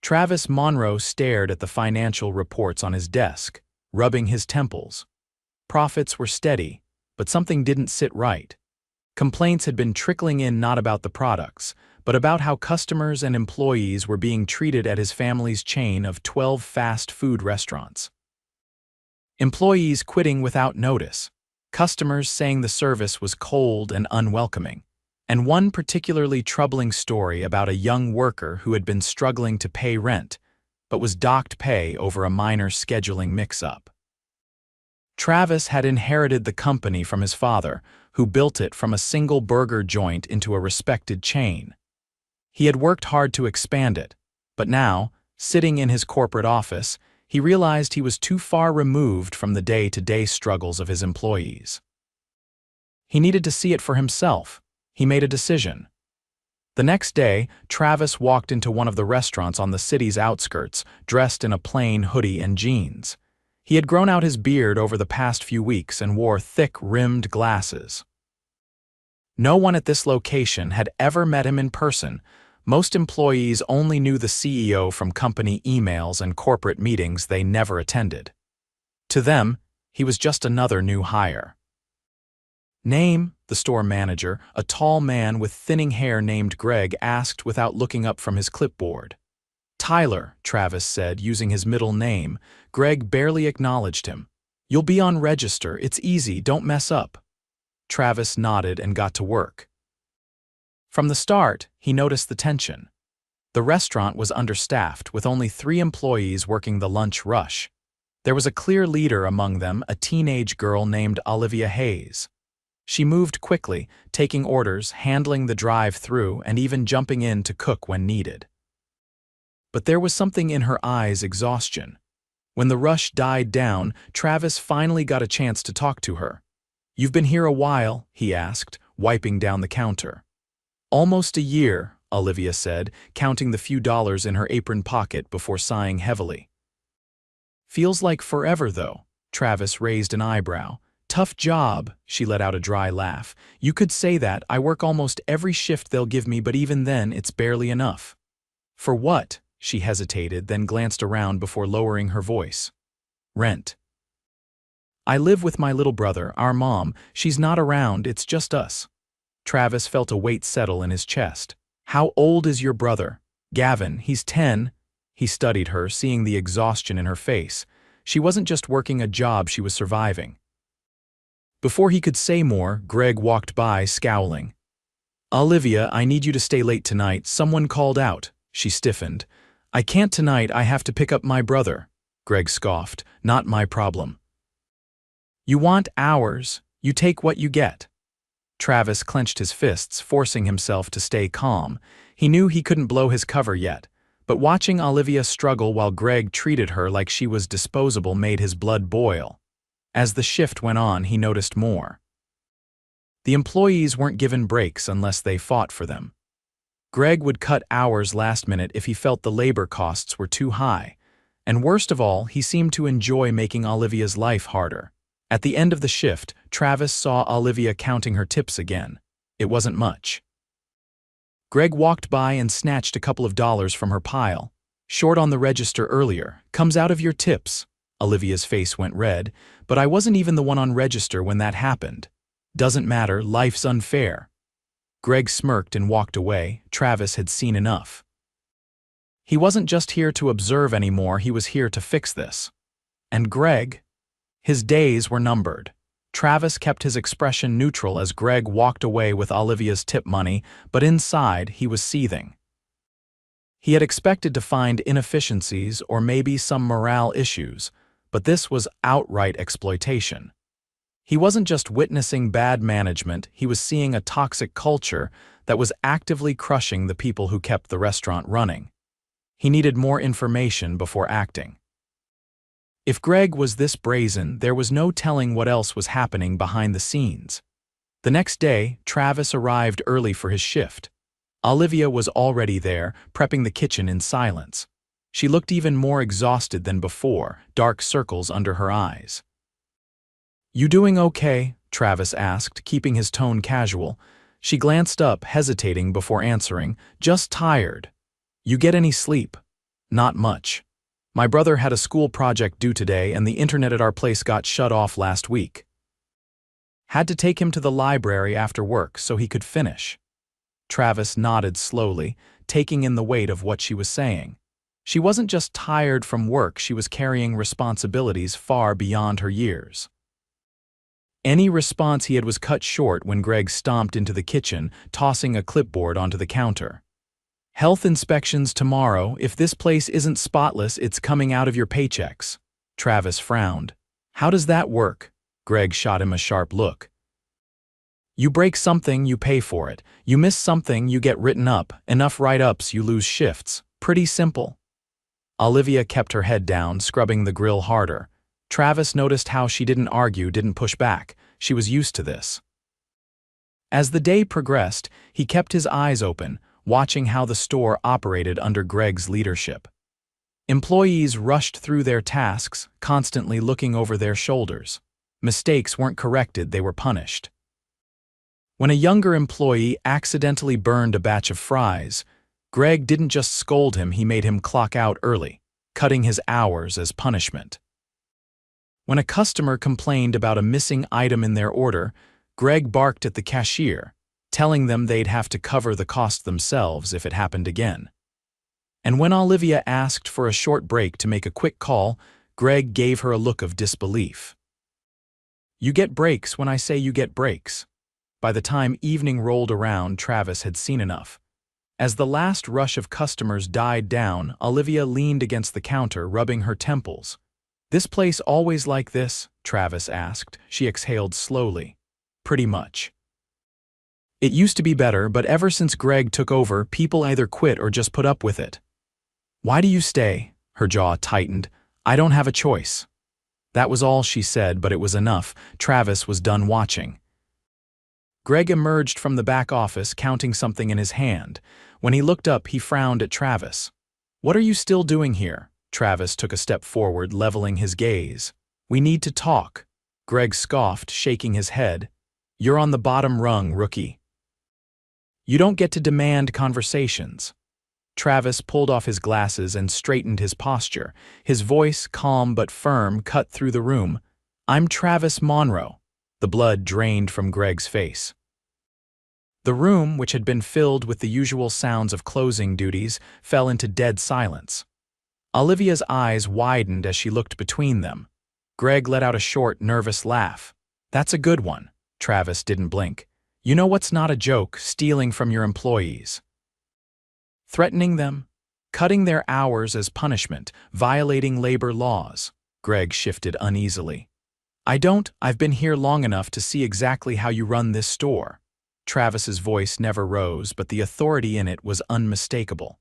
Travis Monroe stared at the financial reports on his desk, rubbing his temples. Profits were steady, but something didn't sit right. Complaints had been trickling in not about the products, but about how customers and employees were being treated at his family's chain of 12 fast food restaurants. Employees quitting without notice, customers saying the service was cold and unwelcoming, and one particularly troubling story about a young worker who had been struggling to pay rent, but was docked pay over a minor scheduling mix-up. Travis had inherited the company from his father, who built it from a single burger joint into a respected chain. He had worked hard to expand it, but now, sitting in his corporate office, he realized he was too far removed from the day-to-day struggles of his employees. He needed to see it for himself. He made a decision. The next day, Travis walked into one of the restaurants on the city's outskirts, dressed in a plain hoodie and jeans. He had grown out his beard over the past few weeks and wore thick-rimmed glasses. No one at this location had ever met him in person. Most employees only knew the CEO from company emails and corporate meetings they never attended. To them, he was just another new hire. "Name," the store manager, a tall man with thinning hair named Greg, asked without looking up from his clipboard. "Tyler," Travis said, using his middle name. Greg barely acknowledged him. "You'll be on register. It's easy. Don't mess up." Travis nodded and got to work. From the start, he noticed the tension. The restaurant was understaffed, with only 3 employees working the lunch rush. There was a clear leader among them, a teenage girl named Olivia Hayes. She moved quickly, taking orders, handling the drive-through, and even jumping in to cook when needed. But there was something in her eyes: exhaustion. When the rush died down, Travis finally got a chance to talk to her. "You've been here a while?" he asked, wiping down the counter. "Almost a year," Olivia said, counting the few dollars in her apron pocket before sighing heavily. "Feels like forever, though." Travis raised an eyebrow. "Tough job," she let out a dry laugh. "You could say that. I work almost every shift they'll give me, but even then, it's barely enough." "For what?" She hesitated, then glanced around before lowering her voice. "Rent. I live with my little brother, our mom. She's not around, it's just us." Travis felt a weight settle in his chest. "How old is your brother?" "Gavin, he's 10. He studied her, seeing the exhaustion in her face. She wasn't just working a job, she was surviving. Before he could say more, Greg walked by, scowling. "Olivia, I need you to stay late tonight. Someone called out." She stiffened. "I can't tonight, I have to pick up my brother." Greg scoffed. "Not my problem." "You want hours. You take what you get." Travis clenched his fists, forcing himself to stay calm. He knew he couldn't blow his cover yet, but watching Olivia struggle while Greg treated her like she was disposable made his blood boil. As the shift went on, he noticed more. The employees weren't given breaks unless they fought for them. Greg would cut hours last minute if he felt the labor costs were too high, and worst of all, he seemed to enjoy making Olivia's life harder. At the end of the shift, Travis saw Olivia counting her tips again. It wasn't much. Greg walked by and snatched a couple of dollars from her pile. "Short on the register earlier. Comes out of your tips." Olivia's face went red. "But I wasn't even the one on register when that happened." "Doesn't matter, life's unfair." Greg smirked and walked away. Travis had seen enough. He wasn't just here to observe anymore, he was here to fix this. And Greg? His days were numbered. Travis kept his expression neutral as Greg walked away with Olivia's tip money, but inside he was seething. He had expected to find inefficiencies or maybe some morale issues, but this was outright exploitation. He wasn't just witnessing bad management, he was seeing a toxic culture that was actively crushing the people who kept the restaurant running. He needed more information before acting. If Greg was this brazen, there was no telling what else was happening behind the scenes. The next day, Travis arrived early for his shift. Olivia was already there, prepping the kitchen in silence. She looked even more exhausted than before, dark circles under her eyes. "You doing okay?" Travis asked, keeping his tone casual. She glanced up, hesitating before answering. "Just tired." "You get any sleep?" Not much. My brother had a school project due today and the internet at our place got shut off last week. Had to take him to the library after work so he could finish. Travis nodded slowly, taking in the weight of what she was saying. She wasn't just tired from work, she was carrying responsibilities far beyond her years. Any response he had was cut short when Greg stomped into the kitchen, tossing a clipboard onto the counter. Health inspections tomorrow. If this place isn't spotless, it's coming out of your paychecks. Travis frowned. How does that work? Greg shot him a sharp look. You break something, you pay for it. You miss something, you get written up. Enough write-ups, you lose shifts. Pretty simple. Olivia kept her head down, scrubbing the grill harder. Travis noticed how she didn't argue, didn't push back. She was used to this. As the day progressed, he kept his eyes open, watching how the store operated under Greg's leadership. Employees rushed through their tasks, constantly looking over their shoulders. Mistakes weren't corrected, they were punished. When a younger employee accidentally burned a batch of fries, Greg didn't just scold him, he made him clock out early, cutting his hours as punishment. When a customer complained about a missing item in their order, Greg barked at the cashier, telling them they'd have to cover the cost themselves if it happened again. And when Olivia asked for a short break to make a quick call, Greg gave her a look of disbelief. You get breaks when I say you get breaks. By the time evening rolled around, Travis had seen enough. As the last rush of customers died down, Olivia leaned against the counter, rubbing her temples. This place always like this? Travis asked. She exhaled slowly. Pretty much. It used to be better, but ever since Greg took over, people either quit or just put up with it. Why do you stay? Her jaw tightened. I don't have a choice. That was all she said, but it was enough. Travis was done watching. Greg emerged from the back office, counting something in his hand. When he looked up, he frowned at Travis. What are you still doing here? Travis took a step forward, leveling his gaze. We need to talk. Greg scoffed, shaking his head. You're on the bottom rung, rookie. You don't get to demand conversations. Travis pulled off his glasses and straightened his posture. His voice, calm but firm, cut through the room. I'm Travis Monroe. The blood drained from Greg's face. The room, which had been filled with the usual sounds of closing duties, fell into dead silence. Olivia's eyes widened as she looked between them. Greg let out a short, nervous laugh. That's a good one. Travis didn't blink. You know what's not a joke? Stealing from your employees. Threatening them, cutting their hours as punishment, violating labor laws. Greg shifted uneasily. I've been here long enough to see exactly how you run this store. Travis's voice never rose, but the authority in it was unmistakable.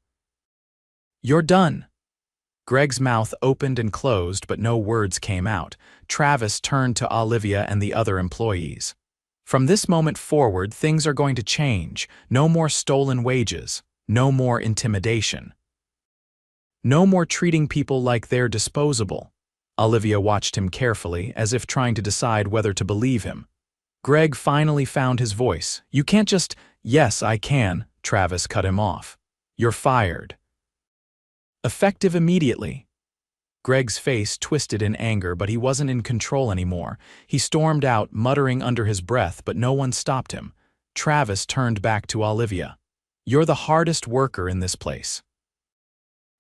You're done. Greg's mouth opened and closed, but no words came out. Travis turned to Olivia and the other employees. From this moment forward, things are going to change. No more stolen wages. No more intimidation. No more treating people like they're disposable. Olivia watched him carefully, as if trying to decide whether to believe him. Greg finally found his voice. You can't just, yes, I can. Travis cut him off. You're fired. Effective immediately. Greg's face twisted in anger, but he wasn't in control anymore. He stormed out, muttering under his breath, but no one stopped him. Travis turned back to Olivia. You're the hardest worker in this place.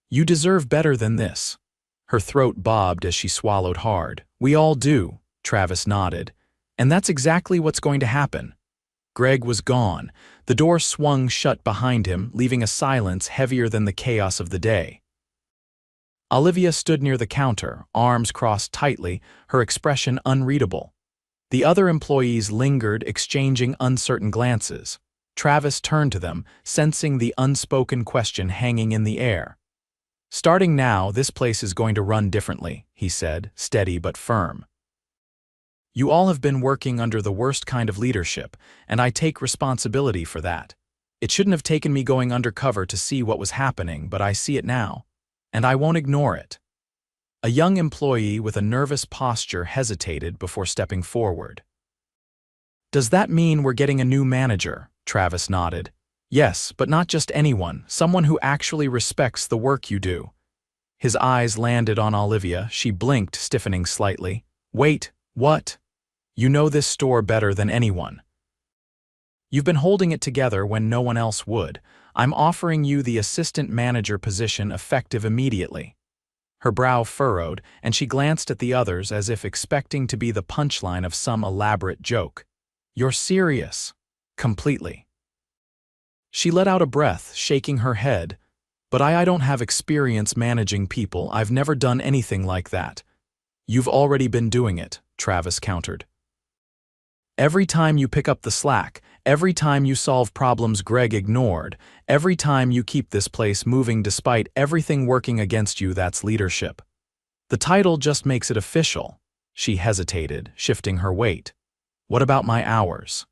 You deserve better than this. Her throat bobbed as she swallowed hard. We all do, Travis nodded. And that's exactly what's going to happen. Greg was gone. The door swung shut behind him, leaving a silence heavier than the chaos of the day. Olivia stood near the counter, arms crossed tightly, her expression unreadable. The other employees lingered, exchanging uncertain glances. Travis turned to them, sensing the unspoken question hanging in the air. Starting now, this place is going to run differently, he said, steady but firm. You all have been working under the worst kind of leadership, and I take responsibility for that. It shouldn't have taken me going undercover to see what was happening, but I see it now, and I won't ignore it. A young employee with a nervous posture hesitated before stepping forward. Does that mean we're getting a new manager? Travis nodded. Yes, but not just anyone, someone who actually respects the work you do. His eyes landed on Olivia. She blinked, stiffening slightly. Wait, what? You know this store better than anyone. You've been holding it together when no one else would. I'm offering you the assistant manager position effective immediately. Her brow furrowed, and she glanced at the others as if expecting to be the punchline of some elaborate joke. You're serious. Completely. She let out a breath, shaking her head. But I don't have experience managing people. I've never done anything like that. You've already been doing it, Travis countered. Every time you pick up the slack, every time you solve problems Greg ignored, every time you keep this place moving despite everything working against you, that's leadership. The title just makes it official. She hesitated, shifting her weight. What about my hours?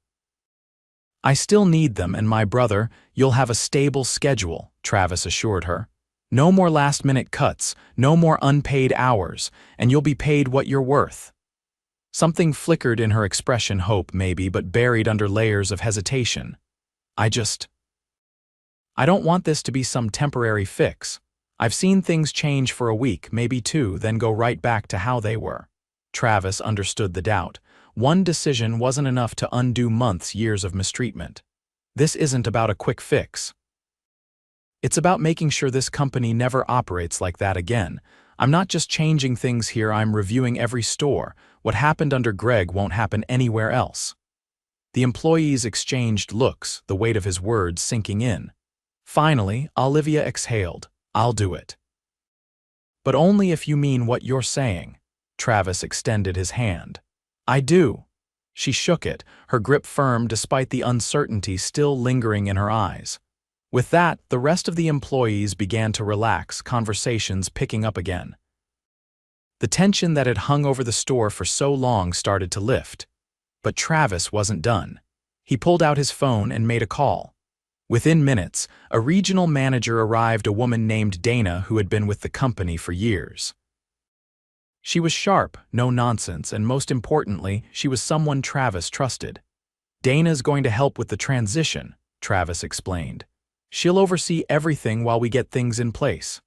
I still need them, and my brother, you'll have a stable schedule, Travis assured her. No more last-minute cuts, no more unpaid hours, and you'll be paid what you're worth. Something flickered in her expression, hope maybe, but buried under layers of hesitation. I don't want this to be some temporary fix. I've seen things change for a week, maybe two, then go right back to how they were. Travis understood the doubt. One decision wasn't enough to undo months, years of mistreatment. This isn't about a quick fix. It's about making sure this company never operates like that again. I'm not just changing things here, I'm reviewing every store. What happened under Greg won't happen anywhere else. The employees exchanged looks, the weight of his words sinking in. Finally, Olivia exhaled. I'll do it. But only if you mean what you're saying. Travis extended his hand. I do. She shook it, her grip firm despite the uncertainty still lingering in her eyes. With that, the rest of the employees began to relax, conversations picking up again. The tension that had hung over the store for so long started to lift. But Travis wasn't done. He pulled out his phone and made a call. Within minutes, a regional manager arrived, a woman named Dana who had been with the company for years. She was sharp, no nonsense, and most importantly, she was someone Travis trusted. Dana's going to help with the transition, Travis explained. She'll oversee everything while we get things in place.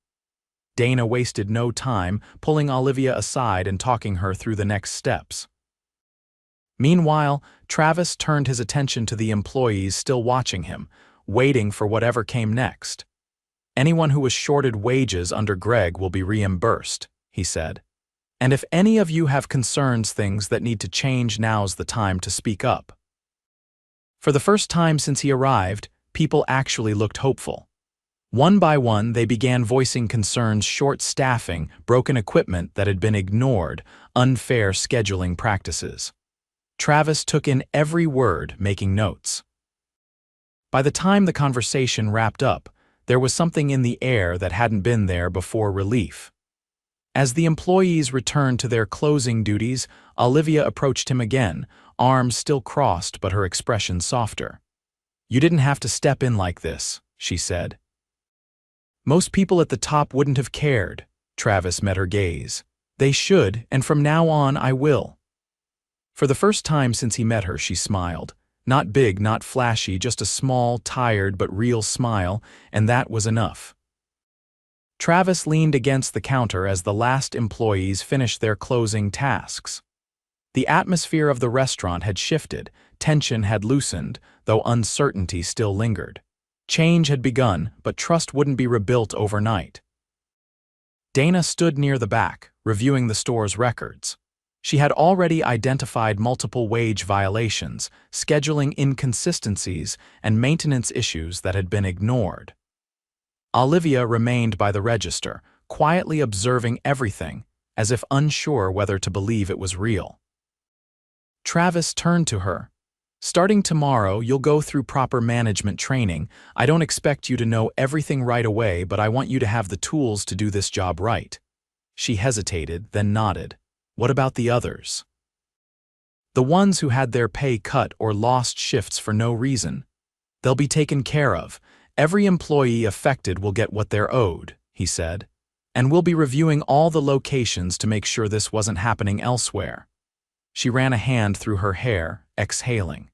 Dana wasted no time, pulling Olivia aside and talking her through the next steps. Meanwhile, Travis turned his attention to the employees still watching him, waiting for whatever came next. Anyone who was shorted wages under Greg will be reimbursed, he said. And if any of you have concerns, things that need to change, now's the time to speak up. For the first time since he arrived, people actually looked hopeful. One by one, they began voicing concerns: short staffing, broken equipment that had been ignored, unfair scheduling practices. Travis took in every word, making notes. By the time the conversation wrapped up, there was something in the air that hadn't been there before: relief. As the employees returned to their closing duties, Olivia approached him again, arms still crossed but her expression softer. You didn't have to step in like this, she said. Most people at the top wouldn't have cared. Travis met her gaze. They should, and from now on I will. For the first time since he met her, she smiled. Not big, not flashy, just a small, tired but real smile, and that was enough. Travis leaned against the counter as the last employees finished their closing tasks. The atmosphere of the restaurant had shifted, tension had loosened, though uncertainty still lingered. Change had begun, but trust wouldn't be rebuilt overnight. Dana stood near the back, reviewing the store's records. She had already identified multiple wage violations, scheduling inconsistencies, and maintenance issues that had been ignored. Olivia remained by the register, quietly observing everything, as if unsure whether to believe it was real. Travis turned to her. Starting tomorrow, you'll go through proper management training. I don't expect you to know everything right away, but I want you to have the tools to do this job right. She hesitated, then nodded. What about the others? The ones who had their pay cut or lost shifts for no reason. They'll be taken care of. Every employee affected will get what they're owed, he said. And we'll be reviewing all the locations to make sure this wasn't happening elsewhere. She ran a hand through her hair, exhaling.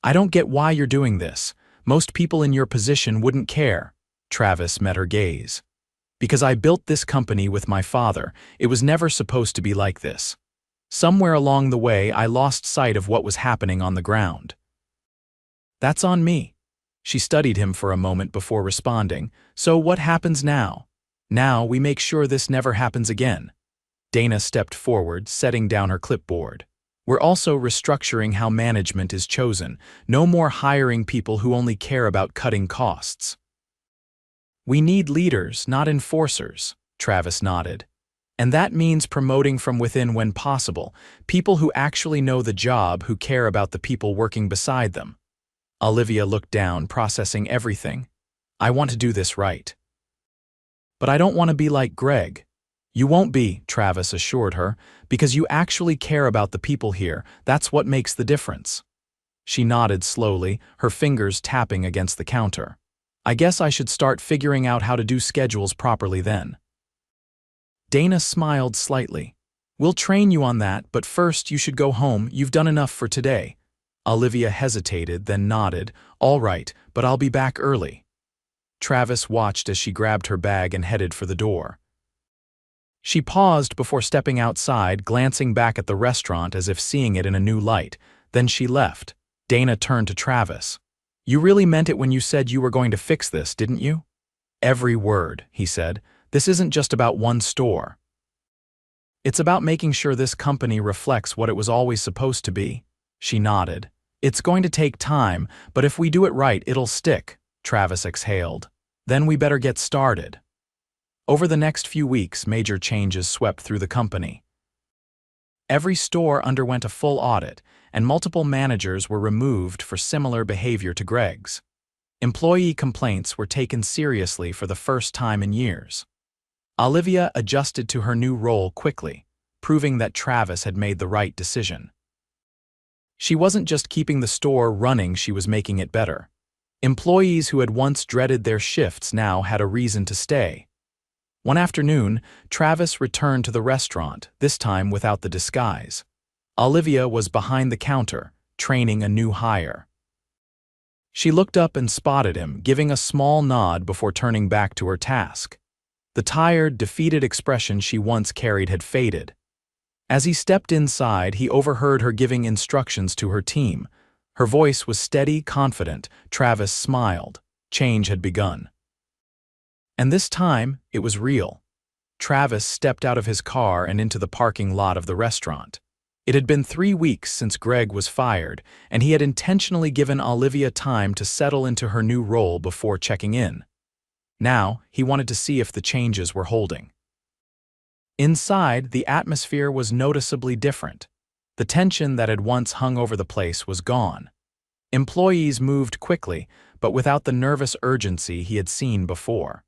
I don't get why you're doing this. Most people in your position wouldn't care. Travis met her gaze. Because I built this company with my father, it was never supposed to be like this. Somewhere along the way, I lost sight of what was happening on the ground. That's on me. She studied him for a moment before responding. So what happens now? Now we make sure this never happens again. Dana stepped forward, setting down her clipboard. We're also restructuring how management is chosen. No more hiring people who only care about cutting costs. We need leaders, not enforcers, Travis nodded. And that means promoting from within when possible, people who actually know the job, who care about the people working beside them. Olivia looked down, processing everything. I want to do this right. But I don't want to be like Greg. You won't be, Travis assured her, because you actually care about the people here. That's what makes the difference. She nodded slowly, her fingers tapping against the counter. I guess I should start figuring out how to do schedules properly then. Dana smiled slightly. We'll train you on that, but first you should go home. You've done enough for today. Olivia hesitated, then nodded. All right, but I'll be back early. Travis watched as she grabbed her bag and headed for the door. She paused before stepping outside, glancing back at the restaurant as if seeing it in a new light. Then she left. Dana turned to Travis. You really meant it when you said you were going to fix this, didn't you? Every word, he said. This isn't just about one store. It's about making sure this company reflects what it was always supposed to be. She nodded. It's going to take time, but if we do it right, it'll stick, Travis exhaled. Then we better get started. Over the next few weeks, major changes swept through the company. Every store underwent a full audit, and multiple managers were removed for similar behavior to Greg's. Employee complaints were taken seriously for the first time in years. Olivia adjusted to her new role quickly, proving that Travis had made the right decision. She wasn't just keeping the store running, she was making it better. Employees who had once dreaded their shifts now had a reason to stay. One afternoon, Travis returned to the restaurant, this time without the disguise. Olivia was behind the counter, training a new hire. She looked up and spotted him, giving a small nod before turning back to her task. The tired, defeated expression she once carried had faded. As he stepped inside, he overheard her giving instructions to her team. Her voice was steady, confident. Travis smiled. Change had begun. And this time, it was real. Travis stepped out of his car and into the parking lot of the restaurant. It had been 3 weeks since Greg was fired, and he had intentionally given Olivia time to settle into her new role before checking in. Now, he wanted to see if the changes were holding. Inside, the atmosphere was noticeably different. The tension that had once hung over the place was gone. Employees moved quickly, but without the nervous urgency he had seen before.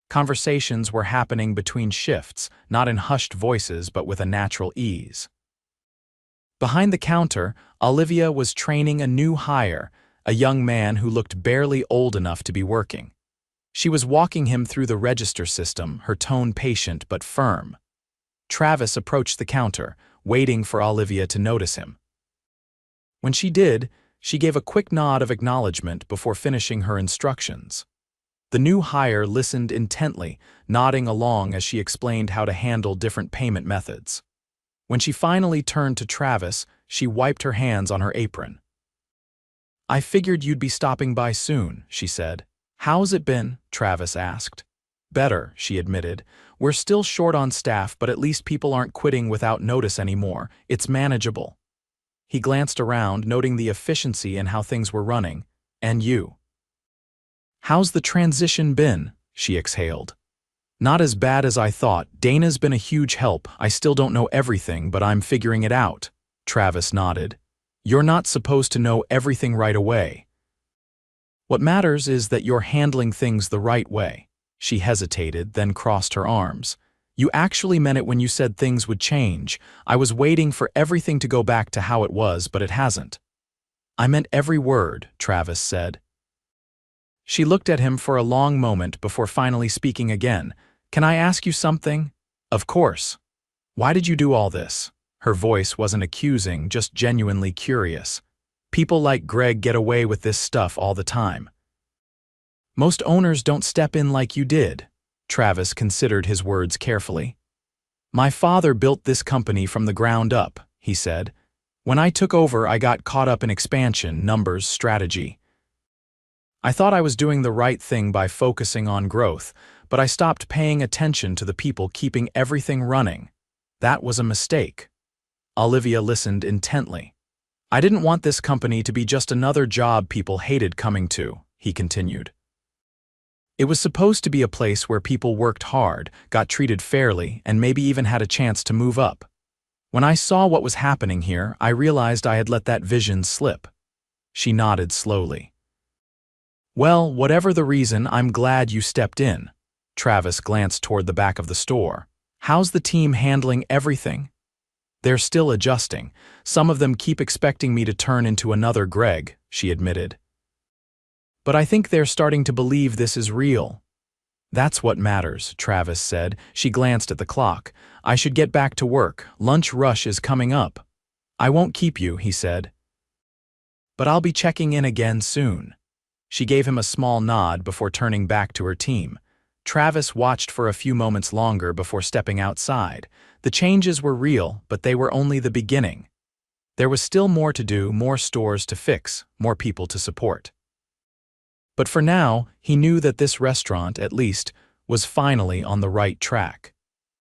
Conversations were happening between shifts, not in hushed voices but with a natural ease. Behind the counter, Olivia was training a new hire, a young man who looked barely old enough to be working. She was walking him through the register system, her tone patient but firm. Travis approached the counter, waiting for Olivia to notice him. When she did, she gave a quick nod of acknowledgement before finishing her instructions. The new hire listened intently, nodding along as she explained how to handle different payment methods. When she finally turned to Travis, she wiped her hands on her apron. I figured you'd be stopping by soon, she said. How's it been? Travis asked. Better, she admitted. We're still short on staff, but at least people aren't quitting without notice anymore. It's manageable. He glanced around, noting the efficiency in how things were running. And you? How's the transition been? She exhaled. Not as bad as I thought. Dana's been a huge help. I still don't know everything, but I'm figuring it out. Travis nodded. You're not supposed to know everything right away. What matters is that you're handling things the right way. She hesitated, then crossed her arms. You actually meant it when you said things would change. I was waiting for everything to go back to how it was, but it hasn't. I meant every word, Travis said. She looked at him for a long moment before finally speaking again. Can I ask you something? Of course. Why did you do all this? Her voice wasn't accusing, just genuinely curious. People like Greg get away with this stuff all the time. Most owners don't step in like you did. Travis considered his words carefully. My father built this company from the ground up, he said. When I took over, I got caught up in expansion, numbers, strategy. I thought I was doing the right thing by focusing on growth, but I stopped paying attention to the people keeping everything running. That was a mistake. Olivia listened intently. I didn't want this company to be just another job people hated coming to, he continued. It was supposed to be a place where people worked hard, got treated fairly, and maybe even had a chance to move up. When I saw what was happening here, I realized I had let that vision slip. She nodded slowly. Well, whatever the reason, I'm glad you stepped in. Travis glanced toward the back of the store. How's the team handling everything? They're still adjusting. Some of them keep expecting me to turn into another Greg, she admitted. But I think they're starting to believe this is real. That's what matters, Travis said. She glanced at the clock. I should get back to work. Lunch rush is coming up. I won't keep you, he said. But I'll be checking in again soon. She gave him a small nod before turning back to her team. Travis watched for a few moments longer before stepping outside. The changes were real, but they were only the beginning. There was still more to do, more stores to fix, more people to support. But for now, he knew that this restaurant, at least, was finally on the right track.